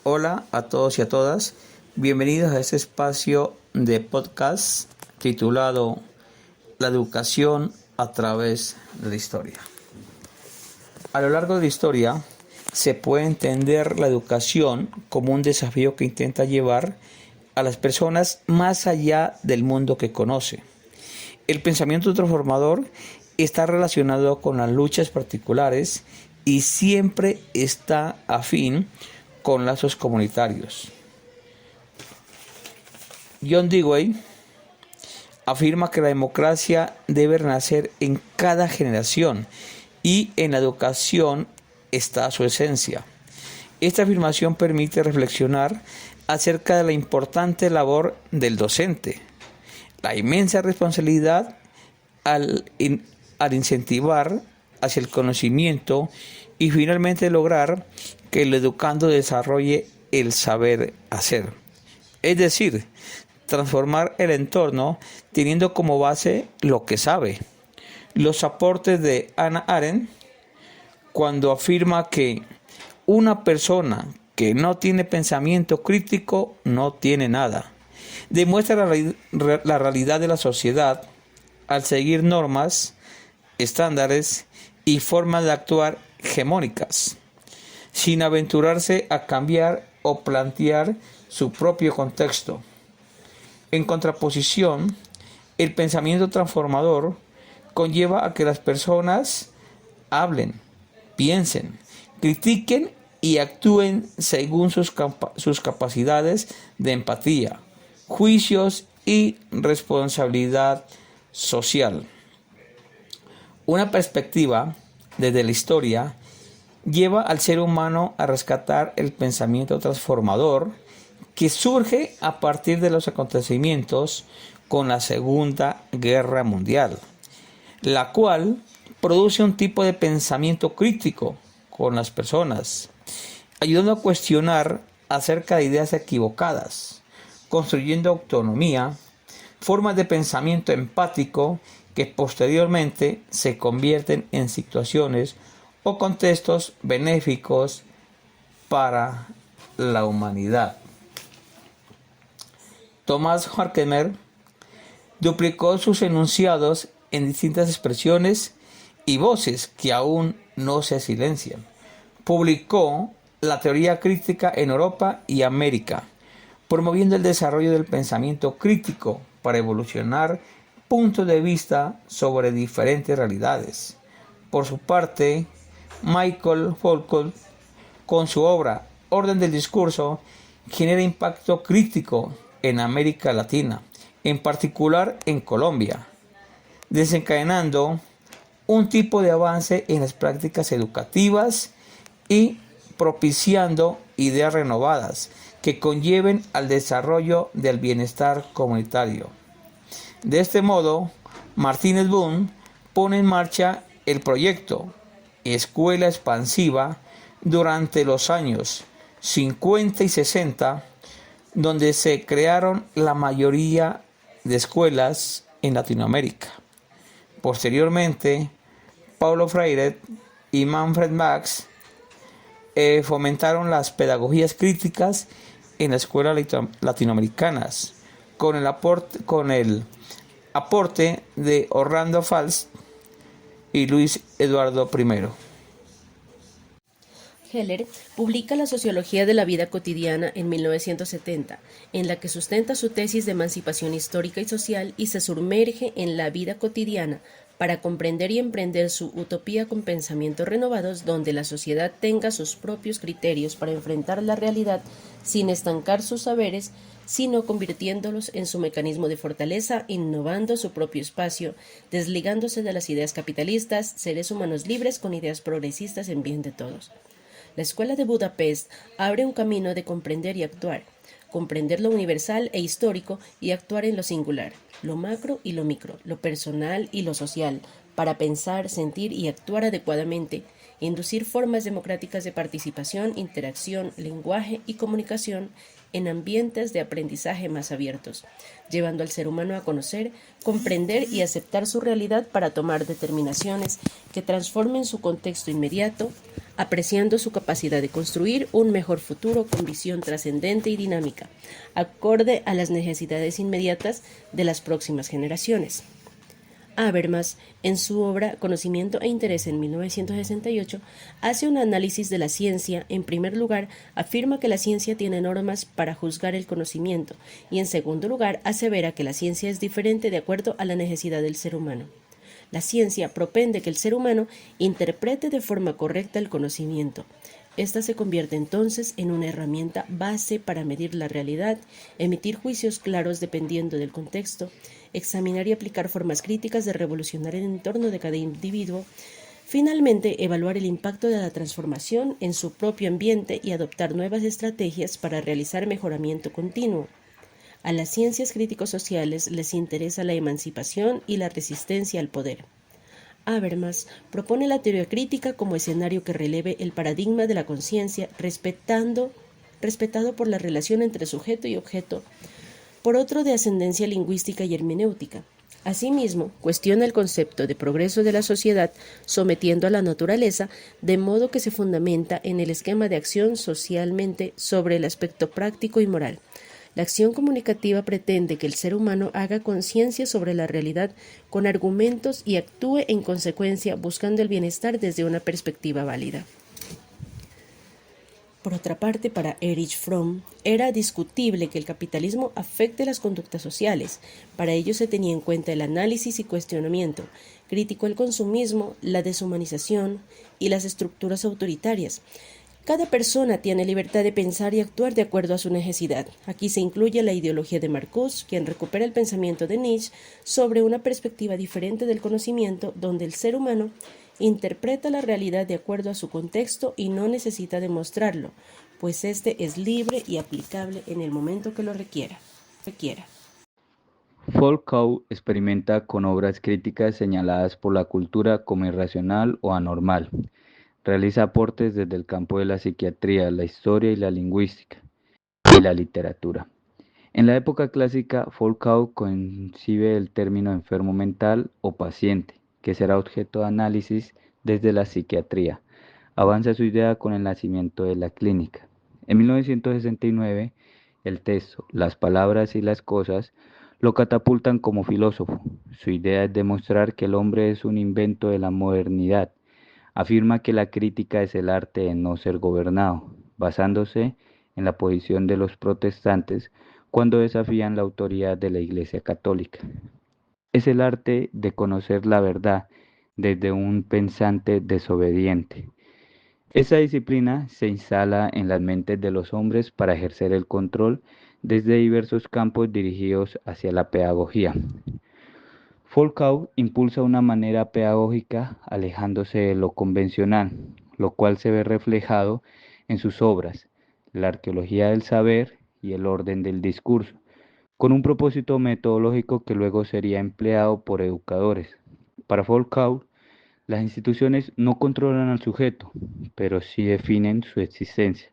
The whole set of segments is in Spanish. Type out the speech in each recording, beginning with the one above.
Hola a todos y a todas, bienvenidos a este espacio de podcast titulado La educación a través de la historia. A lo largo de la historia se puede entender la educación como un desafío que intenta llevar a las personas más allá del mundo que conoce. El pensamiento transformador está relacionado con las luchas particulares y siempre está afín con lazos comunitarios. John Dewey afirma que la democracia debe renacer en cada generación y en la educación está su esencia. Esta afirmación permite reflexionar acerca de la importante labor del docente, la inmensa responsabilidad al incentivar hacia el conocimiento y finalmente lograr que el educando desarrolle el saber hacer. Es decir, transformar el entorno teniendo como base lo que sabe. Los aportes de Hannah Arendt cuando afirma que una persona que no tiene pensamiento crítico no tiene nada. Demuestra la realidad de la sociedad al seguir normas, estándares y formas de actuar hegemónicas, sin aventurarse a cambiar o plantear su propio contexto. En contraposición, el pensamiento transformador conlleva a que las personas hablen, piensen, critiquen y actúen según sus capacidades de empatía, juicios y responsabilidad social. Una perspectiva desde la historia lleva al ser humano a rescatar el pensamiento transformador que surge a partir de los acontecimientos con la Segunda Guerra Mundial, la cual produce un tipo de pensamiento crítico con las personas, ayudando a cuestionar acerca de ideas equivocadas, construyendo autonomía, formas de pensamiento empático que posteriormente se convierten en situaciones o contextos benéficos para la humanidad. Thomas Harkemer duplicó sus enunciados en distintas expresiones y voces que aún no se silencian. Publicó la teoría crítica en Europa y América, promoviendo el desarrollo del pensamiento crítico para evolucionar puntos de vista sobre diferentes realidades. Por su parte, Michael Foucault, con su obra Orden del Discurso, genera impacto crítico en América Latina, en particular en Colombia, desencadenando un tipo de avance en las prácticas educativas y propiciando ideas renovadas que conlleven al desarrollo del bienestar comunitario. De este modo, Martínez Boone pone en marcha el proyecto Escuela Expansiva durante los años 50 y 60, donde se crearon la mayoría de escuelas en Latinoamérica. Posteriormente, Paulo Freire y Manfred Mach fomentaron las pedagogías críticas en las escuelas latinoamericanas, con el aporte de Orlando Fals y Luis Eduardo I. Heller publica La sociología de la vida cotidiana en 1970, en la que sustenta su tesis de emancipación histórica y social y se sumerge en la vida cotidiana para comprender y emprender su utopía con pensamientos renovados donde la sociedad tenga sus propios criterios para enfrentar la realidad sin estancar sus saberes, sino convirtiéndolos en su mecanismo de fortaleza, innovando su propio espacio, desligándose de las ideas capitalistas, seres humanos libres con ideas progresistas en bien de todos. La Escuela de Budapest abre un camino de comprender y actuar, comprender lo universal e histórico y actuar en lo singular, lo macro y lo micro, lo personal y lo social, para pensar, sentir y actuar adecuadamente, inducir formas democráticas de participación, interacción, lenguaje y comunicación en ambientes de aprendizaje más abiertos, llevando al ser humano a conocer, comprender y aceptar su realidad para tomar determinaciones que transformen su contexto inmediato, apreciando su capacidad de construir un mejor futuro con visión trascendente y dinámica, acorde a las necesidades inmediatas de las próximas generaciones. Habermas, en su obra Conocimiento e Interés en 1968, hace un análisis de la ciencia. En primer lugar, afirma que la ciencia tiene normas para juzgar el conocimiento y, en segundo lugar, asevera que la ciencia es diferente de acuerdo a la necesidad del ser humano. La ciencia propende que el ser humano interprete de forma correcta el conocimiento. Esta se convierte entonces en una herramienta base para medir la realidad, emitir juicios claros dependiendo del contexto, examinar y aplicar formas críticas de revolucionar el entorno de cada individuo, finalmente evaluar el impacto de la transformación en su propio ambiente y adoptar nuevas estrategias para realizar mejoramiento continuo. A las ciencias crítico-sociales les interesa la emancipación y la resistencia al poder. Habermas propone la teoría crítica como escenario que releve el paradigma de la conciencia, respetado por la relación entre sujeto y objeto, por otro de ascendencia lingüística y hermenéutica. Asimismo, cuestiona el concepto de progreso de la sociedad, sometiendo a la naturaleza, de modo que se fundamenta en el esquema de acción socialmente sobre el aspecto práctico y moral. La acción comunicativa pretende que el ser humano haga conciencia sobre la realidad con argumentos y actúe en consecuencia, buscando el bienestar desde una perspectiva válida. Por otra parte, para Erich Fromm, era discutible que el capitalismo afecte las conductas sociales. Para ello se tenía en cuenta el análisis y cuestionamiento crítico al consumismo, la deshumanización y las estructuras autoritarias. Cada persona tiene libertad de pensar y actuar de acuerdo a su necesidad. Aquí se incluye la ideología de Marcuse, quien recupera el pensamiento de Nietzsche sobre una perspectiva diferente del conocimiento, donde el ser humano interpreta la realidad de acuerdo a su contexto y no necesita demostrarlo, pues éste es libre y aplicable en el momento que lo requiera. Foucault experimenta con obras críticas señaladas por la cultura como irracional o anormal. Realiza aportes desde el campo de la psiquiatría, la historia y la lingüística, y la literatura. En la época clásica, Foucault concibe el término enfermo mental o paciente, que será objeto de análisis desde la psiquiatría. Avanza su idea con el nacimiento de la clínica. En 1969, el texto Las palabras y las cosas lo catapultan como filósofo. Su idea es demostrar que el hombre es un invento de la modernidad. Afirma que la crítica es el arte de no ser gobernado, basándose en la posición de los protestantes cuando desafían la autoridad de la Iglesia Católica. Es el arte de conocer la verdad desde un pensante desobediente. Esa disciplina se instala en las mentes de los hombres para ejercer el control desde diversos campos dirigidos hacia la pedagogía. Foucault impulsa una manera pedagógica alejándose de lo convencional, lo cual se ve reflejado en sus obras, La arqueología del saber y El orden del discurso, con un propósito metodológico que luego sería empleado por educadores. Para Foucault, las instituciones no controlan al sujeto, pero sí definen su existencia.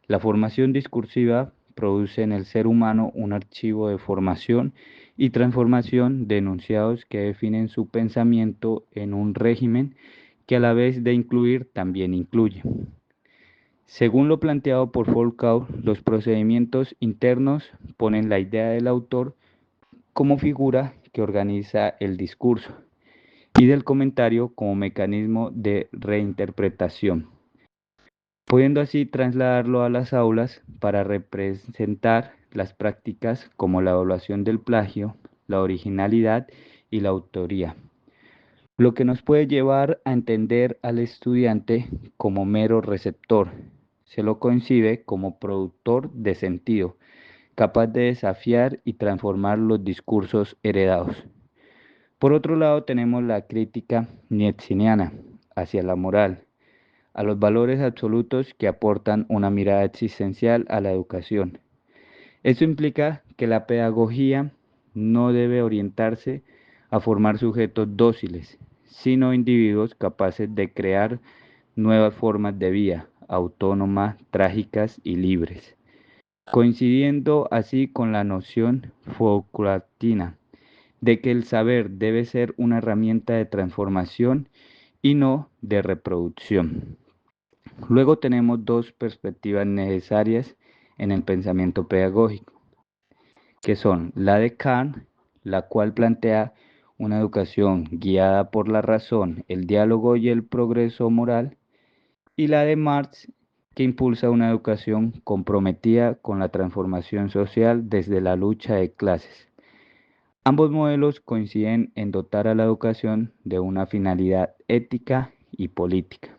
La formación discursiva produce en el ser humano un archivo de formación y transformación de enunciados que definen su pensamiento en un régimen que a la vez de incluir también incluye. Según lo planteado por Foucault, los procedimientos internos ponen la idea del autor como figura que organiza el discurso y del comentario como mecanismo de reinterpretación, pudiendo así trasladarlo a las aulas para representar las prácticas como la evaluación del plagio, la originalidad y la autoría, lo que nos puede llevar a entender al estudiante como mero receptor. Se lo concibe como productor de sentido, capaz de desafiar y transformar los discursos heredados. Por otro lado, tenemos la crítica nietzscheana hacia la moral, a los valores absolutos que aportan una mirada existencial a la educación. Esto implica que la pedagogía no debe orientarse a formar sujetos dóciles, sino individuos capaces de crear nuevas formas de vida, autónomas, trágicas y libres, coincidiendo así con la noción Foucaultiana de que el saber debe ser una herramienta de transformación y no de reproducción. Luego tenemos dos perspectivas necesarias en el pensamiento pedagógico, que son la de Kant, la cual plantea una educación guiada por la razón, el diálogo y el progreso moral, y la de Marx, que impulsa una educación comprometida con la transformación social desde la lucha de clases. Ambos modelos coinciden en dotar a la educación de una finalidad ética y política.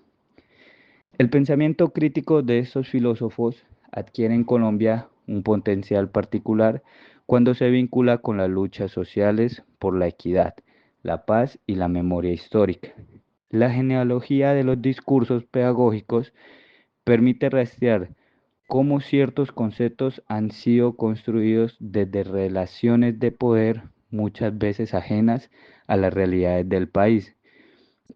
El pensamiento crítico de estos filósofos adquiere en Colombia un potencial particular cuando se vincula con las luchas sociales por la equidad, la paz y la memoria histórica. La genealogía de los discursos pedagógicos permite rastrear cómo ciertos conceptos han sido construidos desde relaciones de poder muchas veces ajenas a las realidades del país.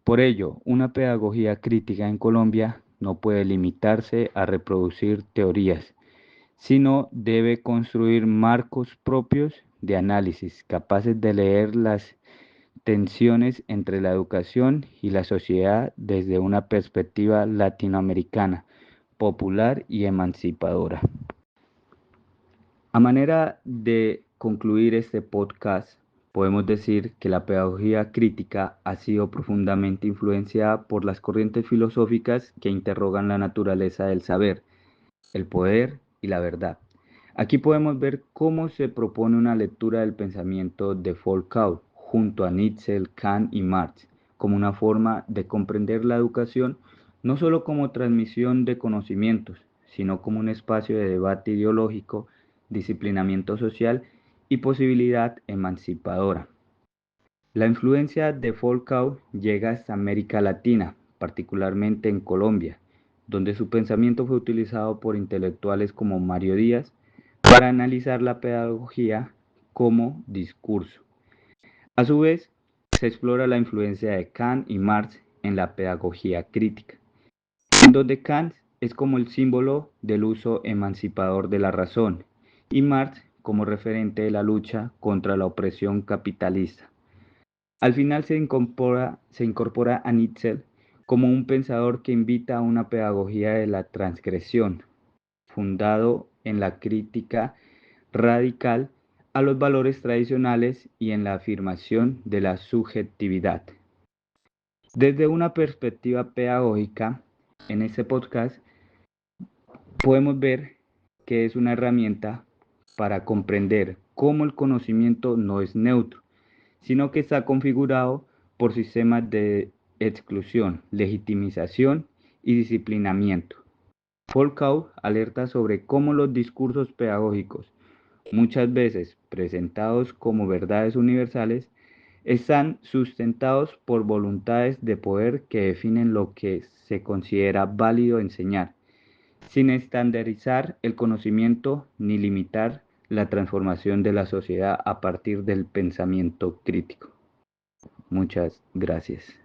Por ello, una pedagogía crítica en Colombia no puede limitarse a reproducir teorías, sino debe construir marcos propios de análisis, capaces de leer las tensiones entre la educación y la sociedad desde una perspectiva latinoamericana, popular y emancipadora. A manera de concluir este podcast, podemos decir que la pedagogía crítica ha sido profundamente influenciada por las corrientes filosóficas que interrogan la naturaleza del saber, el poder y la verdad. Aquí podemos ver cómo se propone una lectura del pensamiento de Foucault junto a Nietzsche, Kant y Marx, como una forma de comprender la educación no solo como transmisión de conocimientos, sino como un espacio de debate ideológico, disciplinamiento social y posibilidad emancipadora. La influencia de Foucault llega hasta América Latina, particularmente en Colombia, donde su pensamiento fue utilizado por intelectuales como Mario Díaz para analizar la pedagogía como discurso. A su vez, se explora la influencia de Kant y Marx en la pedagogía crítica, en donde Kant es como el símbolo del uso emancipador de la razón y Marx como referente de la lucha contra la opresión capitalista. Al final se incorpora a Nietzsche como un pensador que invita a una pedagogía de la transgresión, fundado en la crítica radical a los valores tradicionales y en la afirmación de la subjetividad. Desde una perspectiva pedagógica, en este podcast podemos ver que es una herramienta para comprender cómo el conocimiento no es neutro, sino que está configurado por sistemas de exclusión, legitimización y disciplinamiento. Foucault alerta sobre cómo los discursos pedagógicos, muchas veces presentados como verdades universales, están sustentados por voluntades de poder que definen lo que se considera válido enseñar, sin estandarizar el conocimiento ni limitar la transformación de la sociedad a partir del pensamiento crítico. Muchas gracias.